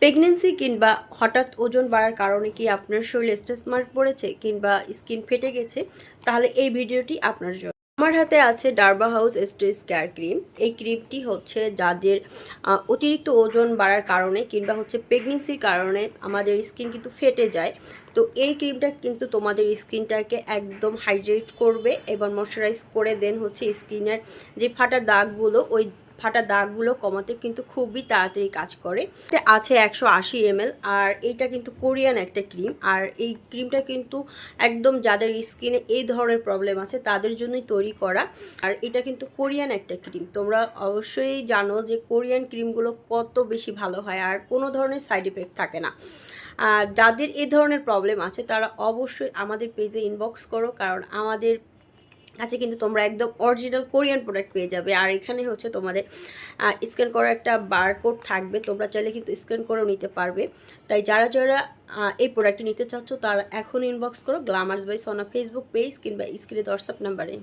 Pregnancy কিংবা হঠাৎ ওজন বাড়ার কারণে কি আপনার শরীরে স্ট্রেস মার্ক পড়েছে কিংবা স্কিন ফেটে গেছে, তাহলে এই ভিডিওটি আপনার জন্য। আমার হাতে আছে ডারবা হাউস স্ট্রেস কেয়ার ক্রিম। এই ক্রিমটি হচ্ছে যাদের অতিরিক্ত ওজন বাড়ার কারণে কিংবা হচ্ছে প্রেগনেন্সির কারণে আমাদের স্কিন কিন্তু ফেটে যায়। তো এই ক্রিমটা কিন্তু তোমাদের স্কিনটাকে একদম হাইড্রেট করবে এবং ময়শ্চারাইজ করে দেন হচ্ছে স্কিনের যে ফাটা দাগগুলো, ওই ফাটা দাগগুলো কমাতে কিন্তু খুবই তাড়াতাড়ি কাজ করে। আছে 180 ml, আর এইটা কিন্তু কোরিয়ান একটা ক্রিম। আর এই ক্রিমটা কিন্তু একদম যাদের স্কিনে এই ধরনের প্রবলেম আছে তাদের জন্যই তৈরি করা। আর এটা কিন্তু কোরিয়ান একটা ক্রিম। তোমরা অবশ্যই জানো যে কোরিয়ান ক্রিমগুলো কত বেশি ভালো হয় আর কোনো ধরনের সাইড এফেক্ট থাকে না। যাদের এই ধরনের প্রবলেম আছে তারা অবশ্যই আমাদের পেজে ইনবক্স করো, কারণ আমাদের কাছে কিন্তু তোমরা একদম অরিজিনাল কোরিয়ান প্রোডাক্ট পেয়ে যাবে। আর এখানে হচ্ছে তোমাদের স্ক্যান করা একটা বারকোড থাকবে, তোমরা চাইলে কিন্তু স্ক্যান করেও নিতে পারবে। তাই যারা যারা এই প্রোডাক্টটি নিতে চাচ্ছ তারা এখন ইনবক্স করো গ্ল্যামার্স বাই সোনা ফেসবুক পেজ কিংবা স্ক্রিনে হোয়াটসঅ্যাপ নাম্বারে।